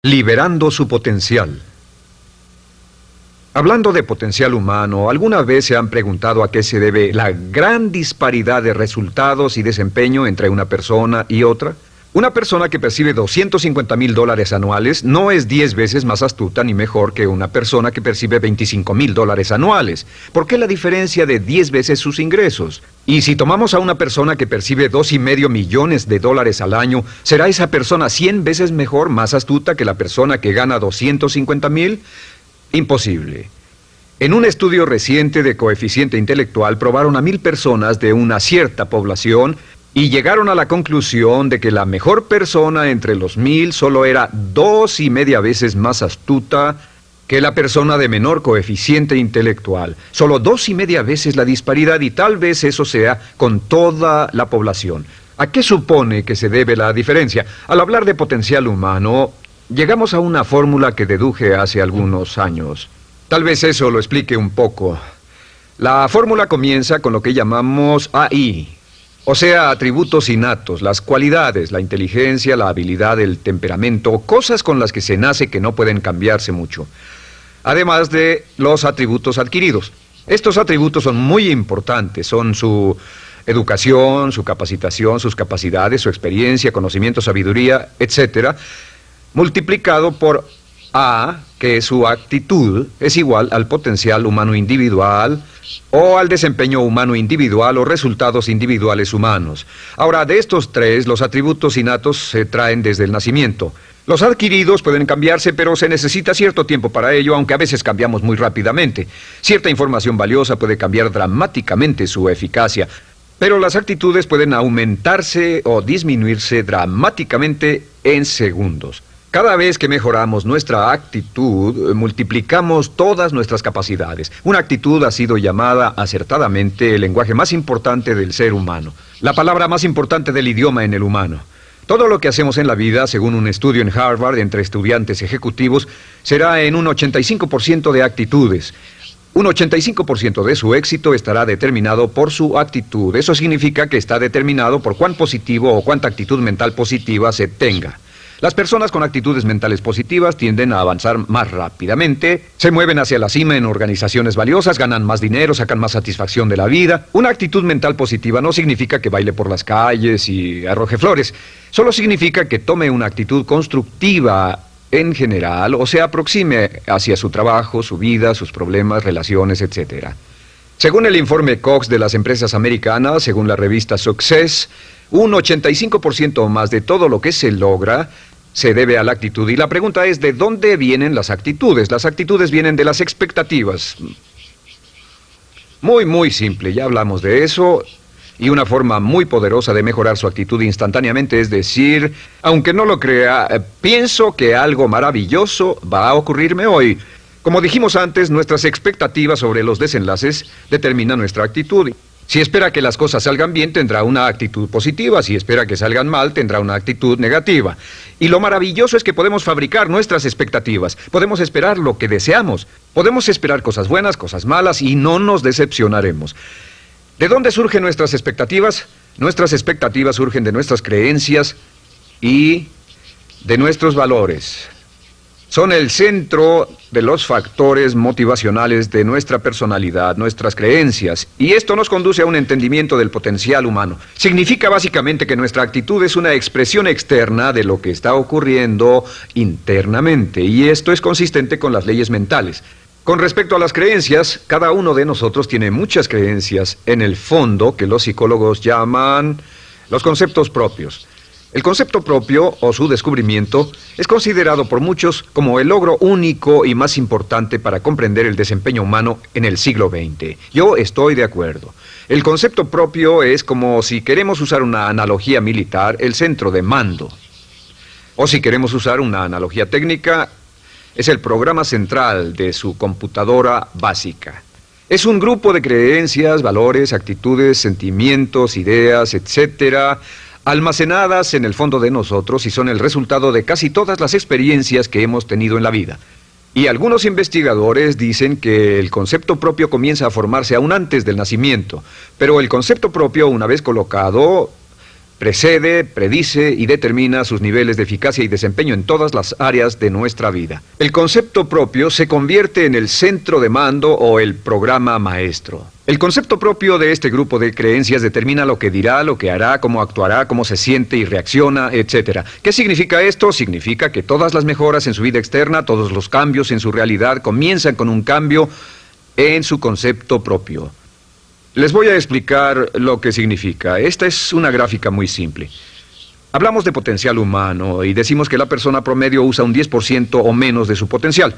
Liberando su potencial. Hablando de potencial humano, ¿alguna vez se han preguntado a qué se debe la gran disparidad de resultados y desempeño entre una persona y otra? Una persona que percibe $250,000 anuales no es 10 veces más astuta ni mejor que una persona que percibe $25,000 anuales. ¿Por qué la diferencia de 10 veces sus ingresos? Y si tomamos a una persona que percibe $2,5 millones al año, ¿será esa persona 100 veces mejor, más astuta que la persona que gana $250,000? Imposible. En un estudio reciente de coeficiente intelectual probaron a 1,000 personas de una cierta población y llegaron a la conclusión de que la mejor persona entre los 1,000 solo era 2,5 veces más astuta que la persona de menor coeficiente intelectual. Solo 2,5 veces la disparidad, y tal vez eso sea con toda la población. ¿A qué supone que se debe la diferencia? Al hablar de potencial humano, llegamos a una fórmula que deduje hace algunos años. Tal vez eso lo explique un poco. La fórmula comienza con lo que llamamos AI, o sea, atributos innatos, las cualidades, la inteligencia, la habilidad, el temperamento, cosas con las que se nace que no pueden cambiarse mucho. Además de los atributos adquiridos. Estos atributos son muy importantes, son su educación, su capacitación, sus capacidades, su experiencia, conocimiento, sabiduría, etcétera, multiplicado por A, que es su actitud, es igual al potencial humano individual o al desempeño humano individual o resultados individuales humanos. Ahora, de estos tres, los atributos innatos se traen desde el nacimiento. Los adquiridos pueden cambiarse, pero se necesita cierto tiempo para ello, aunque a veces cambiamos muy rápidamente. Cierta información valiosa puede cambiar dramáticamente su eficacia, pero las actitudes pueden aumentarse o disminuirse dramáticamente en segundos. Cada vez que mejoramos nuestra actitud, multiplicamos todas nuestras capacidades. Una actitud ha sido llamada acertadamente el lenguaje más importante del ser humano, la palabra más importante del idioma en el humano. Todo lo que hacemos en la vida, según un estudio en Harvard entre estudiantes ejecutivos, será en un 85% de actitudes. Un 85% de su éxito estará determinado por su actitud. Eso significa que está determinado por cuán positivo o cuánta actitud mental positiva se tenga. Las personas con actitudes mentales positivas tienden a avanzar más rápidamente, se mueven hacia la cima en organizaciones valiosas, ganan más dinero, sacan más satisfacción de la vida. Una actitud mental positiva no significa que baile por las calles y arroje flores. Solo significa que tome una actitud constructiva en general o se aproxime hacia su trabajo, su vida, sus problemas, relaciones, etc. Según el informe Cox de las empresas americanas, según la revista Success, un 85% o más de todo lo que se logra se debe a la actitud. Y la pregunta es, ¿de dónde vienen las actitudes? Las actitudes vienen de las expectativas. Muy simple, ya hablamos de eso. Y una forma muy poderosa de mejorar su actitud instantáneamente es decir, aunque no lo crea, pienso que algo maravilloso va a ocurrirme hoy. Como dijimos antes, nuestras expectativas sobre los desenlaces determinan nuestra actitud. Si espera que las cosas salgan bien, tendrá una actitud positiva. Si espera que salgan mal, tendrá una actitud negativa. Y lo maravilloso es que podemos fabricar nuestras expectativas. Podemos esperar lo que deseamos. Podemos esperar cosas buenas, cosas malas, y no nos decepcionaremos. ¿De dónde surgen nuestras expectativas? Nuestras expectativas surgen de nuestras creencias y de nuestros valores. Son el centro de los factores motivacionales de nuestra personalidad, nuestras creencias. Y esto nos conduce a un entendimiento del potencial humano. Significa básicamente que nuestra actitud es una expresión externa de lo que está ocurriendo internamente. Y esto es consistente con las leyes mentales. Con respecto a las creencias, cada uno de nosotros tiene muchas creencias en el fondo que los psicólogos llaman los conceptos propios. El concepto propio, o su descubrimiento, es considerado por muchos como el logro único y más importante para comprender el desempeño humano en el siglo XX. Yo estoy de acuerdo. El concepto propio es como, si queremos usar una analogía militar, el centro de mando. O si queremos usar una analogía técnica, es el programa central de su computadora básica. Es un grupo de creencias, valores, actitudes, sentimientos, ideas, etcétera, almacenadas en el fondo de nosotros y son el resultado de casi todas las experiencias que hemos tenido en la vida. Y algunos investigadores dicen que el concepto propio comienza a formarse aún antes del nacimiento, pero el concepto propio, una vez colocado, Precede, predice y determina sus niveles de eficacia y desempeño en todas las áreas de nuestra vida. El concepto propio se convierte en el centro de mando o el programa maestro. El concepto propio de este grupo de creencias determina lo que dirá, lo que hará, cómo actuará, cómo se siente y reacciona, etc. ¿Qué significa esto? Significa que todas las mejoras en su vida externa, todos los cambios en su realidad comienzan con un cambio en su concepto propio. Les voy a explicar lo que significa. Esta es una gráfica muy simple. Hablamos de potencial humano y decimos que la persona promedio usa un 10% o menos de su potencial.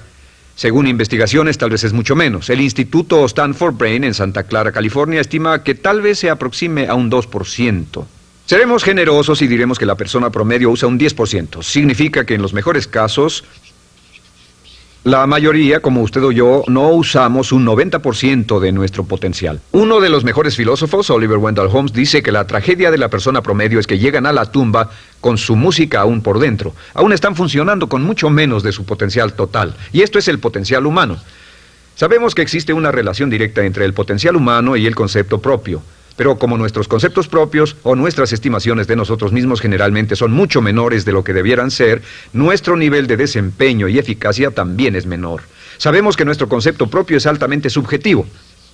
Según investigaciones, tal vez es mucho menos. El Instituto Stanford Brain en Santa Clara, California, estima que tal vez se aproxime a un 2%. Seremos generosos y diremos que la persona promedio usa un 10%. Significa que en los mejores casos, la mayoría, como usted o yo, no usamos un 90% de nuestro potencial. Uno de los mejores filósofos, Oliver Wendell Holmes, dice que la tragedia de la persona promedio es que llegan a la tumba con su música aún por dentro. Aún están funcionando con mucho menos de su potencial total. Y esto es el potencial humano. Sabemos que existe una relación directa entre el potencial humano y el concepto propio. Pero como nuestros conceptos propios o nuestras estimaciones de nosotros mismos generalmente son mucho menores de lo que debieran ser, nuestro nivel de desempeño y eficacia también es menor. Sabemos que nuestro concepto propio es altamente subjetivo.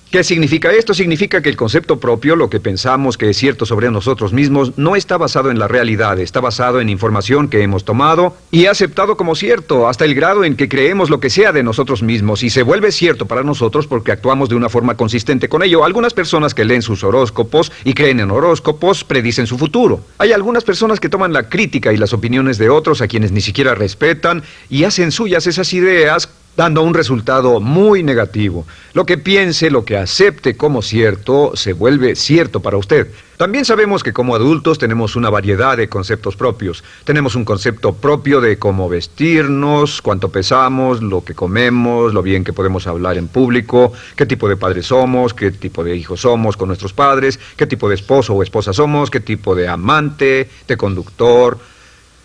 ¿Qué significa esto? Significa que el concepto propio, lo que pensamos que es cierto sobre nosotros mismos, no está basado en la realidad, está basado en información que hemos tomado y aceptado como cierto, hasta el grado en que creemos lo que sea de nosotros mismos y se vuelve cierto para nosotros porque actuamos de una forma consistente con ello. Algunas personas que leen sus horóscopos y creen en horóscopos predicen su futuro. Hay algunas personas que toman la crítica y las opiniones de otros a quienes ni siquiera respetan y hacen suyas esas ideas, dando un resultado muy negativo. Lo que piense, lo que acepte como cierto, se vuelve cierto para usted. También sabemos que como adultos tenemos una variedad de conceptos propios. Tenemos un concepto propio de cómo vestirnos, cuánto pesamos, lo que comemos, lo bien que podemos hablar en público, qué tipo de padres somos, qué tipo de hijos somos con nuestros padres, qué tipo de esposo o esposa somos, qué tipo de amante, de conductor.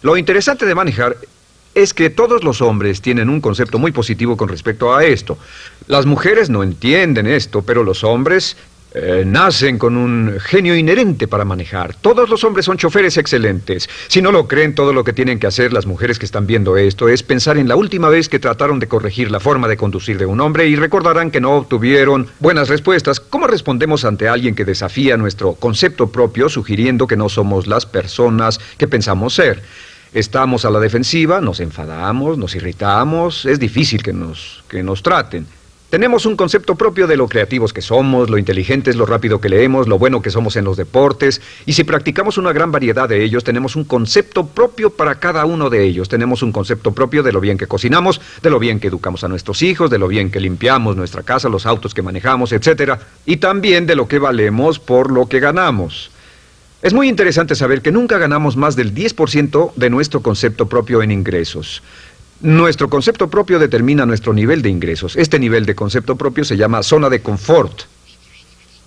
Lo interesante de manejar es que todos los hombres tienen un concepto muy positivo con respecto a esto. Las mujeres no entienden esto, pero los hombres nacen con un genio inherente para manejar. Todos los hombres son choferes excelentes. Si no lo creen, todo lo que tienen que hacer las mujeres que están viendo esto es pensar en la última vez que trataron de corregir la forma de conducir de un hombre y recordarán que no obtuvieron buenas respuestas. ¿Cómo respondemos ante alguien que desafía nuestro concepto propio, sugiriendo que no somos las personas que pensamos ser? Estamos a la defensiva, nos enfadamos, nos irritamos, es difícil que nos traten. Tenemos un concepto propio de lo creativos que somos, lo inteligentes, lo rápido que leemos, lo bueno que somos en los deportes, y si practicamos una gran variedad de ellos, tenemos un concepto propio para cada uno de ellos. Tenemos un concepto propio de lo bien que cocinamos, de lo bien que educamos a nuestros hijos, de lo bien que limpiamos nuestra casa, los autos que manejamos, etc. Y también de lo que valemos por lo que ganamos. Es muy interesante saber que nunca ganamos más del 10% de nuestro concepto propio en ingresos. Nuestro concepto propio determina nuestro nivel de ingresos. Este nivel de concepto propio se llama zona de confort.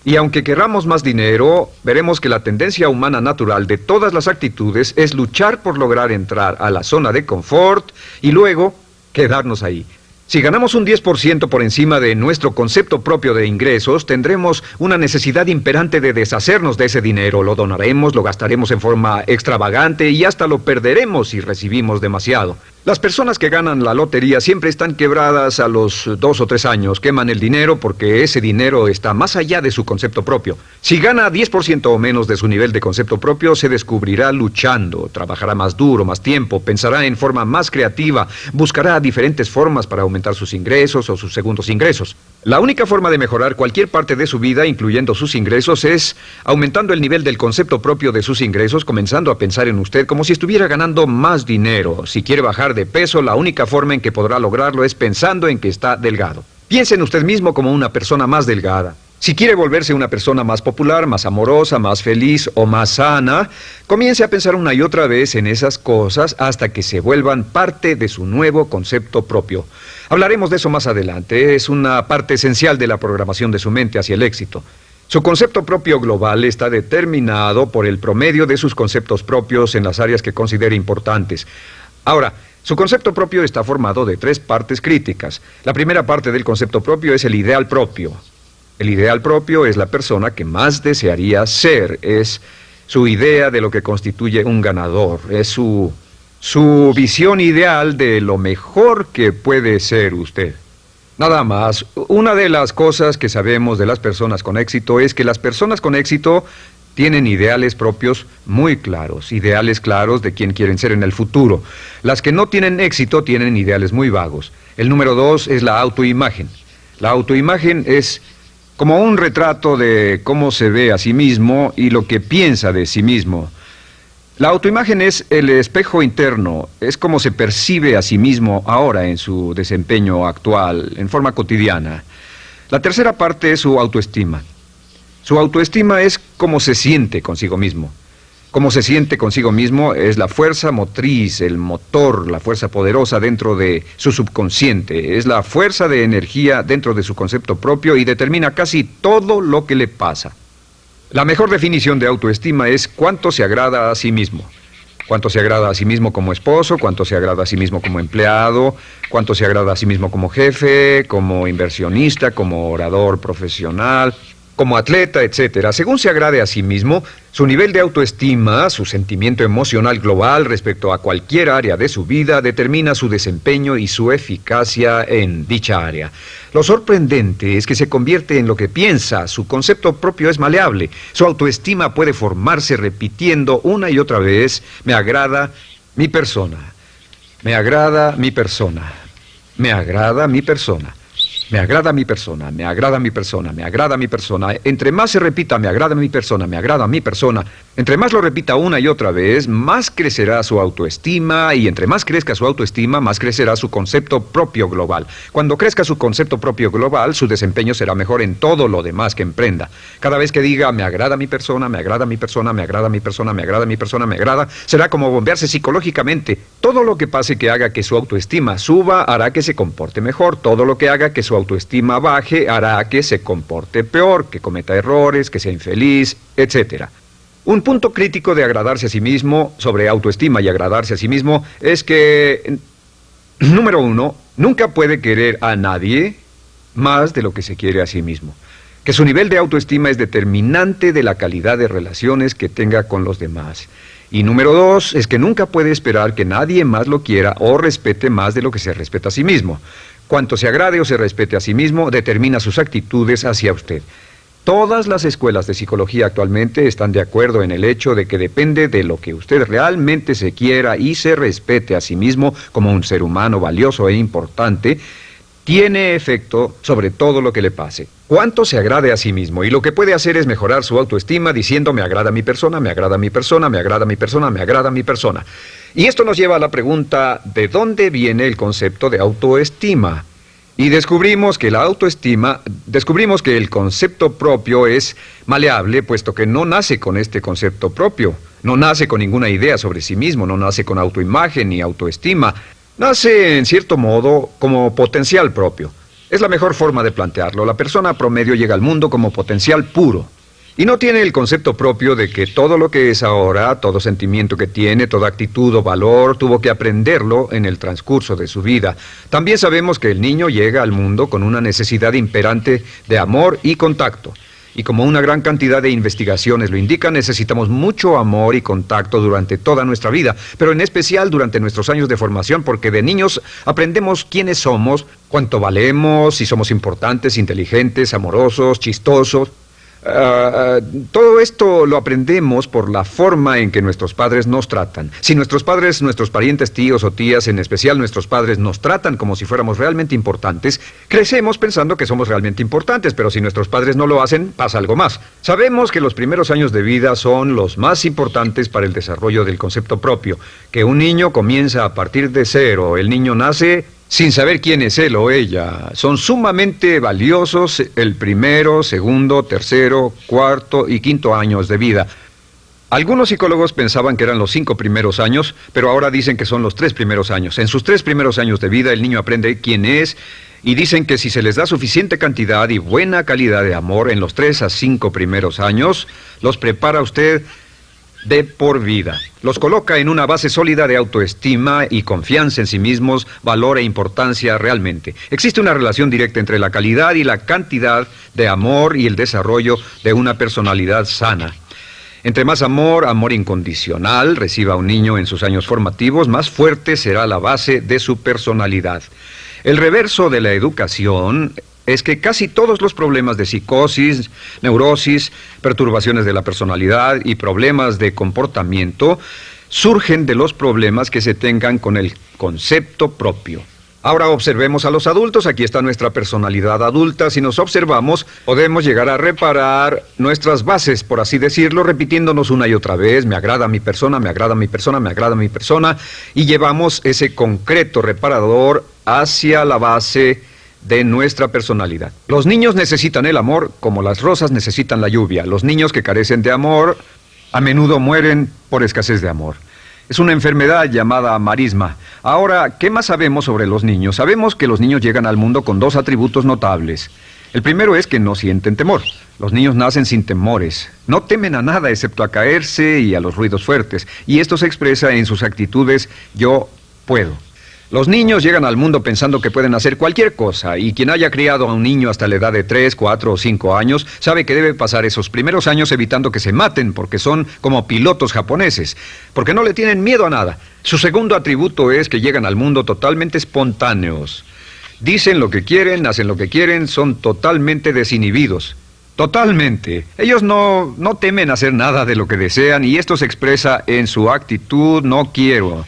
Y aunque querramos más dinero, veremos que la tendencia humana natural de todas las actitudes es luchar por lograr entrar a la zona de confort y luego quedarnos ahí. Si ganamos un 10% por encima de nuestro concepto propio de ingresos, tendremos una necesidad imperante de deshacernos de ese dinero. Lo donaremos, lo gastaremos en forma extravagante y hasta lo perderemos si recibimos demasiado. Las personas que ganan la lotería siempre están quebradas a los 2 o 3 años. Queman el dinero porque ese dinero está más allá de su concepto propio. Si gana 10% o menos de su nivel de concepto propio, se descubrirá luchando, trabajará más duro, más tiempo, pensará en forma más creativa, buscará diferentes formas para aumentar sus ingresos o sus segundos ingresos. La única forma de mejorar cualquier parte de su vida, incluyendo sus ingresos, es aumentando el nivel del concepto propio de sus ingresos, comenzando a pensar en usted como si estuviera ganando más dinero. Si quiere bajar de peso, la única forma en que podrá lograrlo es pensando en que está delgado. Piense en usted mismo como una persona más delgada. Si quiere volverse una persona más popular, más amorosa, más feliz o más sana, comience a pensar una y otra vez en esas cosas hasta que se vuelvan parte de su nuevo concepto propio. Hablaremos de eso más adelante. Es una parte esencial de la programación de su mente hacia el éxito. Su concepto propio global está determinado por el promedio de sus conceptos propios en las áreas que considere importantes. Ahora, su concepto propio está formado de 3 partes críticas. La primera parte del concepto propio es el ideal propio. El ideal propio es la persona que más desearía ser, es su idea de lo que constituye un ganador, es su visión ideal de lo mejor que puede ser usted. Nada más, una de las cosas que sabemos de las personas con éxito es que las personas con éxito tienen ideales propios muy claros, ideales claros de quién quieren ser en el futuro. Las que no tienen éxito tienen ideales muy vagos. El número 2 es la autoimagen. La autoimagen es como un retrato de cómo se ve a sí mismo y lo que piensa de sí mismo. La autoimagen es el espejo interno, es como se percibe a sí mismo ahora en su desempeño actual, en forma cotidiana. La tercera parte es su autoestima. Su autoestima es cómo se siente consigo mismo. Cómo se siente consigo mismo es la fuerza motriz, el motor, la fuerza poderosa dentro de su subconsciente. Es la fuerza de energía dentro de su concepto propio y determina casi todo lo que le pasa. La mejor definición de autoestima es cuánto se agrada a sí mismo. Cuánto se agrada a sí mismo como esposo, cuánto se agrada a sí mismo como empleado, cuánto se agrada a sí mismo como jefe, como inversionista, como orador profesional, como atleta, etcétera. Según se agrade a sí mismo, su nivel de autoestima, su sentimiento emocional global respecto a cualquier área de su vida, determina su desempeño y su eficacia en dicha área. Lo sorprendente es que se convierte en lo que piensa, su concepto propio es maleable, su autoestima puede formarse repitiendo una y otra vez, me agrada mi persona, me agrada mi persona, me agrada mi persona. Me agrada mi persona, me agrada mi persona, me agrada mi persona. Entre más se repita, me agrada mi persona, me agrada mi persona, entre más lo repita una y otra vez, más crecerá su autoestima y entre más crezca su autoestima, más crecerá su concepto propio global. Cuando crezca su concepto propio global, su desempeño será mejor en todo lo demás que emprenda. Cada vez que diga, me agrada mi persona, me agrada mi persona, me agrada mi persona, me agrada mi persona, me agrada, será como bombearse psicológicamente. Todo lo que pase que haga que su autoestima suba, hará que se comporte mejor. Todo lo que haga que su autoestima baje hará que se comporte peor, que cometa errores, que sea infeliz, etc. Un punto crítico de agradarse a sí mismo, sobre autoestima y agradarse a sí mismo, es que, número 1, nunca puede querer a nadie más de lo que se quiere a sí mismo. Que su nivel de autoestima es determinante de la calidad de relaciones que tenga con los demás. Y número 2, es que nunca puede esperar que nadie más lo quiera o respete más de lo que se respeta a sí mismo. Cuanto se agrade o se respete a sí mismo, determina sus actitudes hacia usted. Todas las escuelas de psicología actualmente están de acuerdo en el hecho de que depende de lo que usted realmente se quiera y se respete a sí mismo como un ser humano valioso e importante, tiene efecto sobre todo lo que le pase. Cuánto se agrade a sí mismo, y lo que puede hacer es mejorar su autoestima diciendo me agrada mi persona, me agrada mi persona, me agrada mi persona, me agrada mi persona. Y esto nos lleva a la pregunta, ¿de dónde viene el concepto de autoestima? Y descubrimos que el concepto propio es maleable, puesto que no nace con este concepto propio, no nace con ninguna idea sobre sí mismo, no nace con autoimagen ni autoestima. Nace, en cierto modo, como potencial propio. Es la mejor forma de plantearlo. La persona promedio llega al mundo como potencial puro. Y no tiene el concepto propio de que todo lo que es ahora, todo sentimiento que tiene, toda actitud o valor, tuvo que aprenderlo en el transcurso de su vida. También sabemos que el niño llega al mundo con una necesidad imperante de amor y contacto. Y como una gran cantidad de investigaciones lo indican, necesitamos mucho amor y contacto durante toda nuestra vida, pero en especial durante nuestros años de formación, porque de niños aprendemos quiénes somos, cuánto valemos, si somos importantes, inteligentes, amorosos, chistosos. Todo esto lo aprendemos por la forma en que nuestros padres nos tratan. Si nuestros padres, nuestros parientes, tíos o tías, en especial nuestros padres, nos tratan como si fuéramos realmente importantes, crecemos pensando que somos realmente importantes, pero si nuestros padres no lo hacen, pasa algo más. Sabemos que los primeros años de vida son los más importantes para el desarrollo del concepto propio, que un niño comienza a partir de cero. El niño nace sin saber quién es él o ella. Son sumamente valiosos el primero, segundo, tercero, cuarto y quinto años de vida. Algunos psicólogos pensaban que eran los 5 primeros años, pero ahora dicen que son los 3 primeros años. En sus 3 primeros años de vida el niño aprende quién es y dicen que si se les da suficiente cantidad y buena calidad de amor en los 3 a 5 primeros años, los prepara usted de por vida. Los coloca en una base sólida de autoestima y confianza en sí mismos, valor e importancia realmente. Existe una relación directa entre la calidad y la cantidad de amor y el desarrollo de una personalidad sana. Entre más amor, amor incondicional, reciba un niño en sus años formativos, más fuerte será la base de su personalidad. El reverso de la educación es que casi todos los problemas de psicosis, neurosis, perturbaciones de la personalidad y problemas de comportamiento surgen de los problemas que se tengan con el concepto propio. Ahora observemos a los adultos. Aquí está nuestra personalidad adulta. Si nos observamos, podemos llegar a reparar nuestras bases, por así decirlo, repitiéndonos una y otra vez: me agrada mi persona, me agrada mi persona, me agrada mi persona, y llevamos ese concreto reparador hacia la base de nuestra personalidad. Los niños necesitan el amor como las rosas necesitan la lluvia. Los niños que carecen de amor a menudo mueren por escasez de amor. Es una enfermedad llamada marisma. Ahora, ¿qué más sabemos sobre los niños? Sabemos que los niños llegan al mundo con dos atributos notables. El primero es que no sienten temor. Los niños nacen sin temores. No temen a nada excepto a caerse y a los ruidos fuertes. Y esto se expresa en sus actitudes: yo puedo. Los niños llegan al mundo pensando que pueden hacer cualquier cosa, y quien haya criado a un niño hasta la edad de 3, 4 o 5 años sabe que debe pasar esos primeros años evitando que se maten, porque son como pilotos japoneses, porque no le tienen miedo a nada. Su segundo atributo es que llegan al mundo totalmente espontáneos. Dicen lo que quieren, hacen lo que quieren, son totalmente desinhibidos. Totalmente. Ellos no temen hacer nada de lo que desean, y esto se expresa en su actitud: no quiero.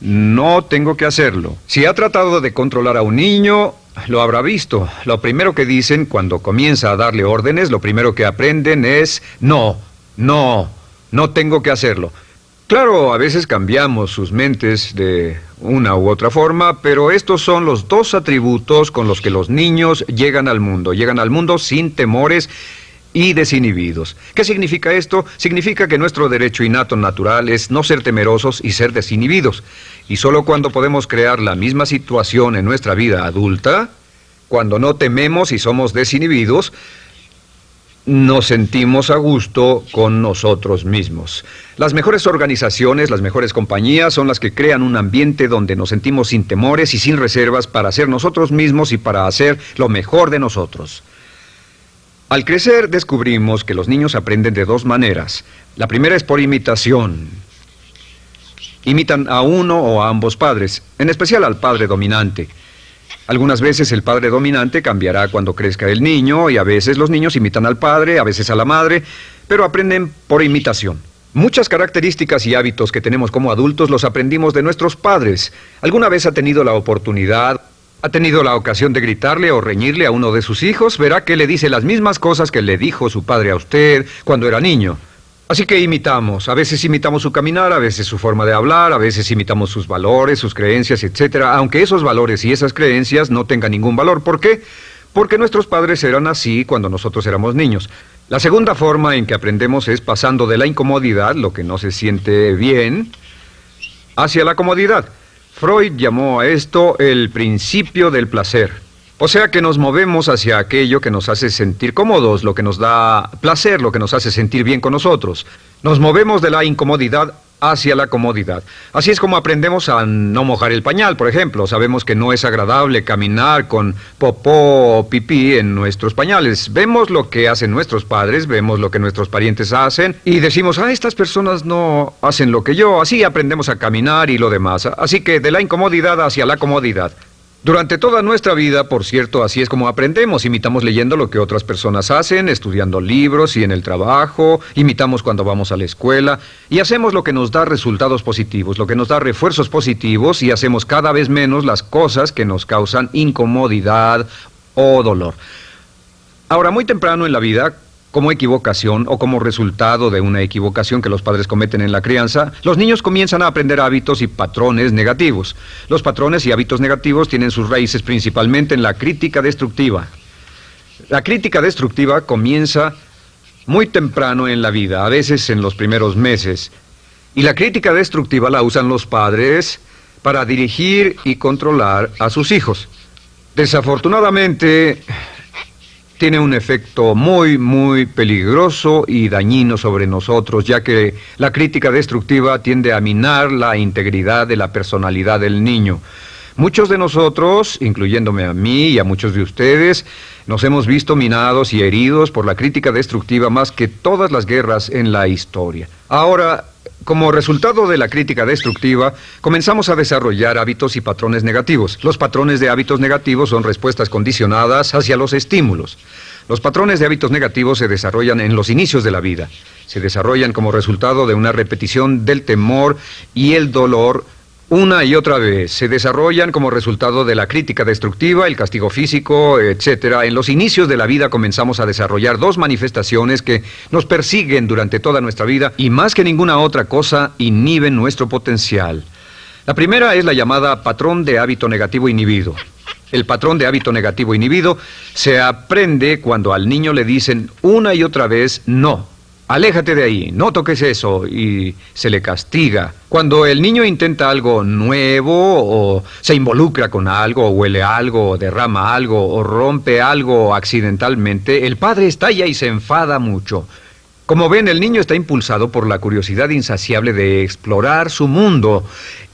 No tengo que hacerlo. Si ha tratado de controlar a un niño, lo habrá visto. Lo primero que dicen cuando comienza a darle órdenes, lo primero que aprenden es: no tengo que hacerlo. Claro, a veces cambiamos sus mentes de una u otra forma, pero estos son los dos atributos con los que los niños llegan al mundo. Llegan al mundo sin temores y desinhibidos. ¿Qué significa esto? Significa que nuestro derecho innato natural es no ser temerosos y ser desinhibidos. Y solo cuando podemos crear la misma situación en nuestra vida adulta, cuando no tememos y somos desinhibidos, nos sentimos a gusto con nosotros mismos. Las mejores organizaciones, las mejores compañías son las que crean un ambiente donde nos sentimos sin temores y sin reservas para ser nosotros mismos y para hacer lo mejor de nosotros. Al crecer descubrimos que los niños aprenden de dos maneras. La primera es por imitación. Imitan a uno o a ambos padres, en especial al padre dominante. Algunas veces el padre dominante cambiará cuando crezca el niño, y a veces los niños imitan al padre, a veces a la madre, pero aprenden por imitación. Muchas características y hábitos que tenemos como adultos los aprendimos de nuestros padres. ¿Alguna vez ha tenido la oportunidad, ha tenido la ocasión de gritarle o reñirle a uno de sus hijos? Verá que le dice las mismas cosas que le dijo su padre a usted cuando era niño. Así que imitamos. A veces imitamos su caminar, a veces su forma de hablar, a veces imitamos sus valores, sus creencias, etcétera, aunque esos valores y esas creencias no tengan ningún valor. ¿Por qué? Porque nuestros padres eran así cuando nosotros éramos niños. La segunda forma en que aprendemos es pasando de la incomodidad, lo que no se siente bien, hacia la comodidad. Freud llamó a esto el principio del placer. O sea que nos movemos hacia aquello que nos hace sentir cómodos, lo que nos da placer, lo que nos hace sentir bien con nosotros. Nos movemos de la incomodidad hacia la comodidad. Así es como aprendemos a no mojar el pañal, por ejemplo. Sabemos que no es agradable caminar con popó o pipí en nuestros pañales. Vemos lo que hacen nuestros padres, vemos lo que nuestros parientes hacen y decimos: estas personas no hacen lo que yo. Así aprendemos a caminar y lo demás. Así que de la incomodidad hacia la comodidad. Durante toda nuestra vida, por cierto, así es como aprendemos. Imitamos leyendo lo que otras personas hacen, estudiando libros y en el trabajo, imitamos cuando vamos a la escuela, y hacemos lo que nos da resultados positivos, lo que nos da refuerzos positivos, y hacemos cada vez menos las cosas que nos causan incomodidad o dolor. Ahora, muy temprano en la vida, como equivocación o como resultado de una equivocación que los padres cometen en la crianza, los niños comienzan a aprender hábitos y patrones negativos. Los patrones y hábitos negativos tienen sus raíces principalmente en la crítica destructiva. La crítica destructiva comienza muy temprano en la vida, a veces en los primeros meses. Y la crítica destructiva la usan los padres para dirigir y controlar a sus hijos. Desafortunadamente, tiene un efecto muy peligroso y dañino sobre nosotros, ya que la crítica destructiva tiende a minar la integridad de la personalidad del niño. Muchos de nosotros, incluyéndome a mí y a muchos de ustedes, nos hemos visto minados y heridos por la crítica destructiva más que todas las guerras en la historia. Ahora, como resultado de la crítica destructiva, comenzamos a desarrollar hábitos y patrones negativos. Los patrones de hábitos negativos son respuestas condicionadas hacia los estímulos. Los patrones de hábitos negativos se desarrollan en los inicios de la vida. Se desarrollan como resultado de una repetición del temor y el dolor una y otra vez. Se desarrollan como resultado de la crítica destructiva, el castigo físico, etc. En los inicios de la vida comenzamos a desarrollar dos manifestaciones que nos persiguen durante toda nuestra vida y más que ninguna otra cosa inhiben nuestro potencial. La primera es la llamada patrón de hábito negativo inhibido. El patrón de hábito negativo inhibido se aprende cuando al niño le dicen una y otra vez no. Aléjate de ahí, no toques eso, y se le castiga. Cuando el niño intenta algo nuevo, o se involucra con algo, o huele algo, o derrama algo, o rompe algo accidentalmente, el padre estalla y se enfada mucho. Como ven, el niño está impulsado por la curiosidad insaciable de explorar su mundo.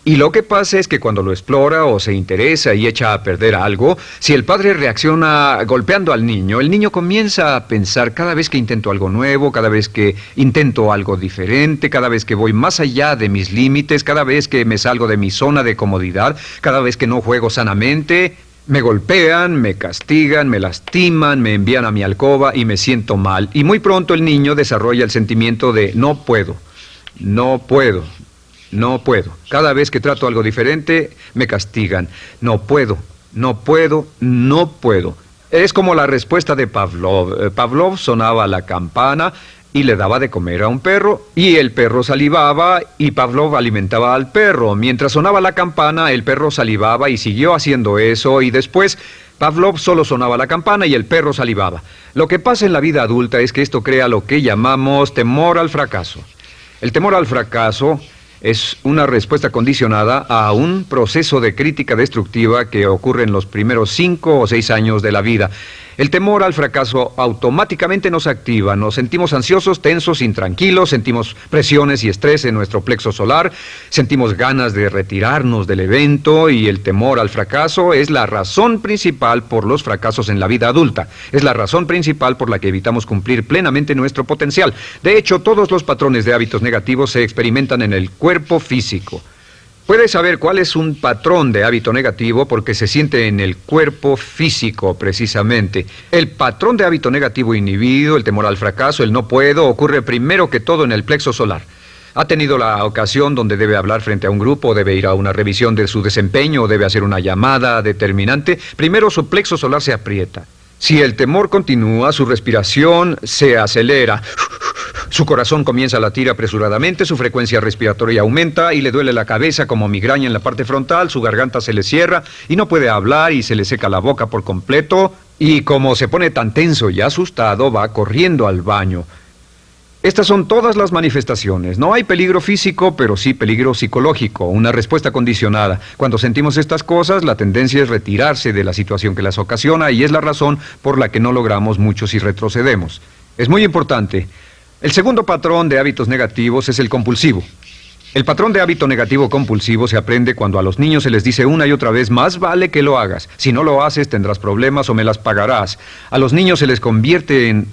Y lo que pasa es que cuando lo explora o se interesa y echa a perder algo, si el padre reacciona golpeando al niño, el niño comienza a pensar cada vez que intento algo nuevo, cada vez que intento algo diferente, cada vez que voy más allá de mis límites, cada vez que me salgo de mi zona de comodidad, cada vez que no juego sanamente, me golpean, me castigan, me lastiman, me envían a mi alcoba y me siento mal. Y muy pronto el niño desarrolla el sentimiento de no puedo, no puedo. No puedo. Cada vez que trato algo diferente, me castigan. No puedo, no puedo, no puedo. Es como la respuesta de Pavlov. Pavlov sonaba la campana y le daba de comer a un perro, y el perro salivaba y Pavlov alimentaba al perro. Mientras sonaba la campana, el perro salivaba y siguió haciendo eso, y después Pavlov solo sonaba la campana y el perro salivaba. Lo que pasa en la vida adulta es que esto crea lo que llamamos temor al fracaso. El temor al fracaso es una respuesta condicionada a un proceso de crítica destructiva que ocurre en los primeros 5 o 6 años de la vida. El temor al fracaso automáticamente nos activa, nos sentimos ansiosos, tensos, intranquilos, sentimos presiones y estrés en nuestro plexo solar, sentimos ganas de retirarnos del evento, y el temor al fracaso es la razón principal por los fracasos en la vida adulta. Es la razón principal por la que evitamos cumplir plenamente nuestro potencial. De hecho, todos los patrones de hábitos negativos se experimentan en el cuerpo físico. Puedes saber cuál es un patrón de hábito negativo porque se siente en el cuerpo físico, precisamente. El patrón de hábito negativo inhibido, el temor al fracaso, el no puedo, ocurre primero que todo en el plexo solar. ¿Ha tenido la ocasión donde debe hablar frente a un grupo, debe ir a una revisión de su desempeño o debe hacer una llamada determinante? Primero su plexo solar se aprieta. Si el temor continúa, su respiración se acelera. Su corazón comienza a latir apresuradamente, su frecuencia respiratoria aumenta y le duele la cabeza como migraña en la parte frontal, su garganta se le cierra y no puede hablar y se le seca la boca por completo, y como se pone tan tenso y asustado, va corriendo al baño. Estas son todas las manifestaciones. No hay peligro físico, pero sí peligro psicológico, una respuesta condicionada. Cuando sentimos estas cosas, la tendencia es retirarse de la situación que las ocasiona, y es la razón por la que no logramos mucho si retrocedemos. Es muy importante. El segundo patrón de hábitos negativos es el compulsivo. El patrón de hábito negativo compulsivo se aprende cuando a los niños se les dice una y otra vez: más vale que lo hagas. Si no lo haces, tendrás problemas o me las pagarás. A los niños se les convierte en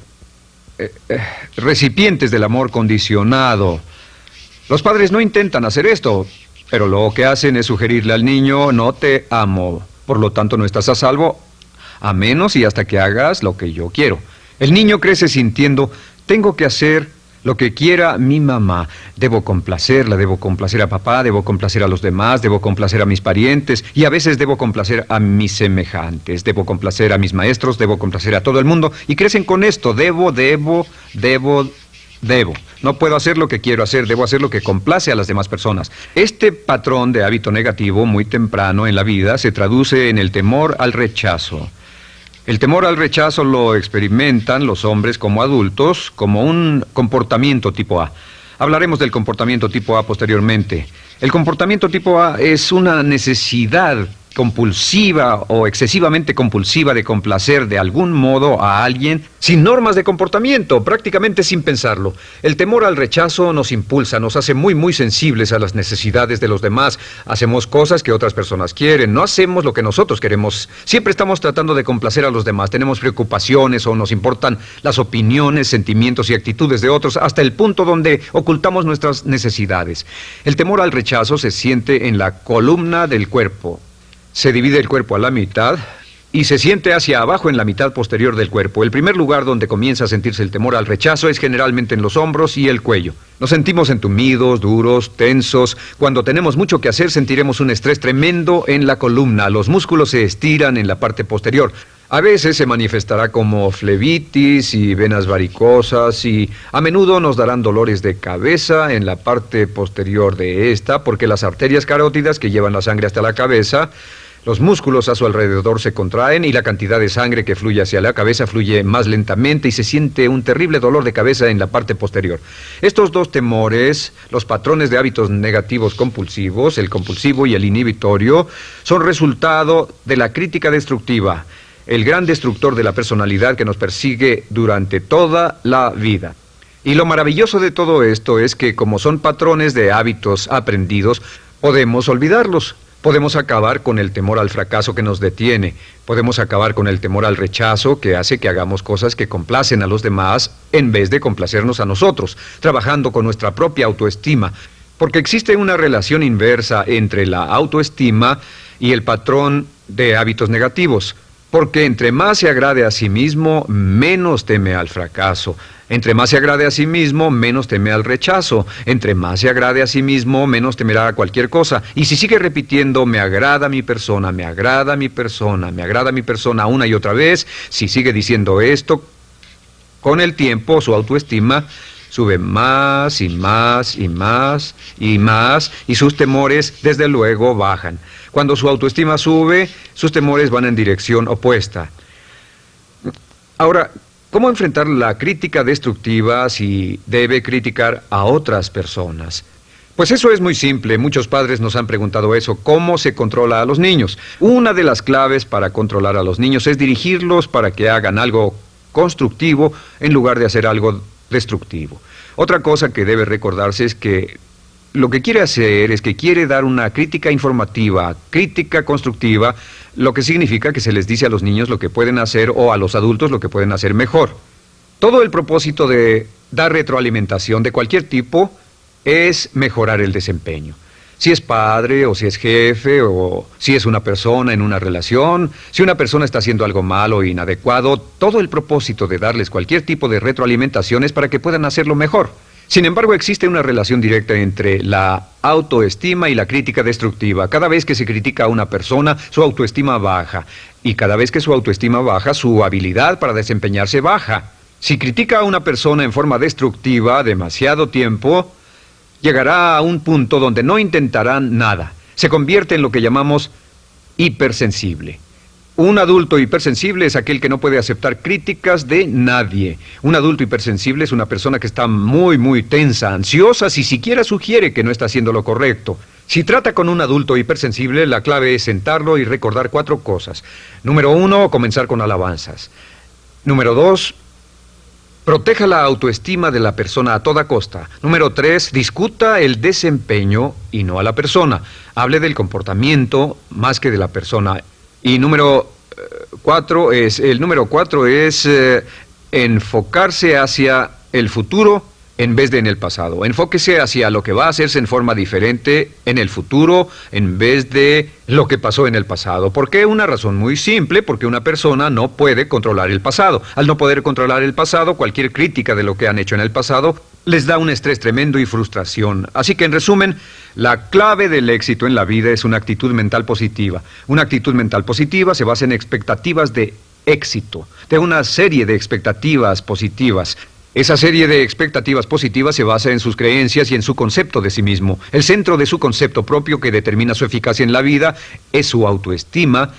recipientes del amor condicionado. Los padres no intentan hacer esto, pero lo que hacen es sugerirle al niño: no te amo, por lo tanto no estás a salvo, a menos y hasta que hagas lo que yo quiero. El niño crece sintiendo: tengo que hacer lo que quiera mi mamá. Debo complacerla, debo complacer a papá, debo complacer a los demás, debo complacer a mis parientes, y a veces debo complacer a mis semejantes, debo complacer a mis maestros, debo complacer a todo el mundo, y crecen con esto: debo. No puedo hacer lo que quiero hacer, debo hacer lo que complace a las demás personas. Este patrón de hábito negativo muy temprano en la vida se traduce en el temor al rechazo. El temor al rechazo lo experimentan los hombres como adultos como un comportamiento tipo A. Hablaremos del comportamiento tipo A posteriormente. El comportamiento tipo A es una necesidad compulsiva o excesivamente compulsiva de complacer de algún modo a alguien sin normas de comportamiento, prácticamente sin pensarlo. El temor al rechazo nos impulsa, nos hace muy sensibles a las necesidades de los demás. Hacemos cosas que otras personas quieren, no hacemos lo que nosotros queremos. Siempre estamos tratando de complacer a los demás. Tenemos preocupaciones o nos importan las opiniones, sentimientos y actitudes de otros hasta el punto donde ocultamos nuestras necesidades. El temor al rechazo se siente en la columna del cuerpo. Se divide el cuerpo a la mitad y se siente hacia abajo en la mitad posterior del cuerpo. El primer lugar donde comienza a sentirse el temor al rechazo es generalmente en los hombros y el cuello. Nos sentimos entumidos, duros, tensos. Cuando tenemos mucho que hacer sentiremos un estrés tremendo en la columna. Los músculos se estiran en la parte posterior. A veces se manifestará como flebitis y venas varicosas y a menudo nos darán dolores de cabeza en la parte posterior de esta porque las arterias carótidas que llevan la sangre hasta la cabeza, los músculos a su alrededor se contraen y la cantidad de sangre que fluye hacia la cabeza fluye más lentamente y se siente un terrible dolor de cabeza en la parte posterior. Estos dos temores, los patrones de hábitos negativos compulsivos, el compulsivo y el inhibitorio, son resultado de la crítica destructiva, el gran destructor de la personalidad que nos persigue durante toda la vida. Y lo maravilloso de todo esto es que como son patrones de hábitos aprendidos, podemos olvidarlos. Podemos acabar con el temor al fracaso que nos detiene. Podemos acabar con el temor al rechazo que hace que hagamos cosas que complacen a los demás en vez de complacernos a nosotros, trabajando con nuestra propia autoestima. Porque existe una relación inversa entre la autoestima y el patrón de hábitos negativos. Porque entre más se agrade a sí mismo, menos teme al fracaso. Entre más se agrade a sí mismo, menos teme al rechazo. Entre más se agrade a sí mismo, menos temerá a cualquier cosa. Y si sigue repitiendo, me agrada mi persona, me agrada mi persona, me agrada mi persona una y otra vez, si sigue diciendo esto, con el tiempo su autoestima sube más y más y más y más y sus temores desde luego bajan. Cuando su autoestima sube, sus temores van en dirección opuesta. Ahora, ¿cómo enfrentar la crítica destructiva si debe criticar a otras personas? Pues eso es muy simple. Muchos padres nos han preguntado eso. ¿Cómo se controla a los niños? Una de las claves para controlar a los niños es dirigirlos para que hagan algo constructivo en lugar de hacer algo destructivo. Otra cosa que debe recordarse es que lo que quiere hacer es que quiere dar una crítica informativa, crítica constructiva, lo que significa que se les dice a los niños lo que pueden hacer o a los adultos lo que pueden hacer mejor. Todo el propósito de dar retroalimentación de cualquier tipo es mejorar el desempeño. Si es padre o si es jefe o si es una persona en una relación, si una persona está haciendo algo malo o inadecuado, todo el propósito de darles cualquier tipo de retroalimentación es para que puedan hacerlo mejor. Sin embargo, existe una relación directa entre la autoestima y la crítica destructiva. Cada vez que se critica a una persona, su autoestima baja. Y cada vez que su autoestima baja, su habilidad para desempeñarse baja. Si critica a una persona en forma destructiva demasiado tiempo, llegará a un punto donde no intentarán nada. Se convierte en lo que llamamos hipersensible. Un adulto hipersensible es aquel que no puede aceptar críticas de nadie. Un adulto hipersensible es una persona que está muy tensa, ansiosa, si siquiera sugiere que no está haciendo lo correcto. Si trata con un adulto hipersensible, la clave es sentarlo y recordar 4 cosas. Número 1, comenzar con alabanzas. Número 2, proteja la autoestima de la persona a toda costa. Número 3, discuta el desempeño y no a la persona. Hable del comportamiento más que de la persona. Y número 4 es enfocarse hacia el futuro en vez de en el pasado. Enfóquese hacia lo que va a hacerse en forma diferente en el futuro en vez de lo que pasó en el pasado. ¿Por qué? Una razón muy simple, porque una persona no puede controlar el pasado. Al no poder controlar el pasado, cualquier crítica de lo que han hecho en el pasado les da un estrés tremendo y frustración. Así que, en resumen, la clave del éxito en la vida es una actitud mental positiva. Una actitud mental positiva se basa en expectativas de éxito, de una serie de expectativas positivas. Esa serie de expectativas positivas se basa en sus creencias y en su concepto de sí mismo. El centro de su concepto propio que determina su eficacia en la vida es su autoestima,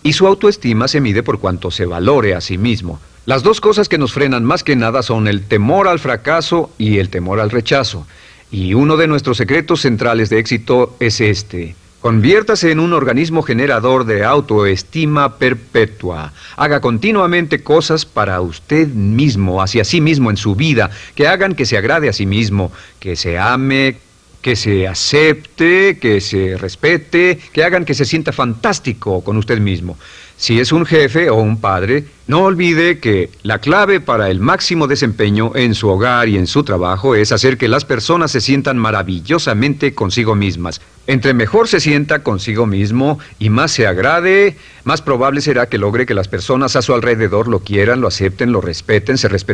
y su autoestima se mide por cuanto se valore a sí mismo. Las dos cosas que nos frenan más que nada son el temor al fracaso y el temor al rechazo. Y uno de nuestros secretos centrales de éxito es este: Conviértase en un organismo generador de autoestima perpetua. Haga continuamente cosas para usted mismo, hacia sí mismo en su vida, que hagan que se agrade a sí mismo, que se ame, que se acepte, que se respete, que hagan que se sienta fantástico con usted mismo. Si es un jefe o un padre, no olvide que la clave para el máximo desempeño en su hogar y en su trabajo es hacer que las personas se sientan maravillosamente consigo mismas. Entre mejor se sienta consigo mismo y más se agrade, más probable será que logre que las personas a su alrededor lo quieran, lo acepten, lo respeten, se respeten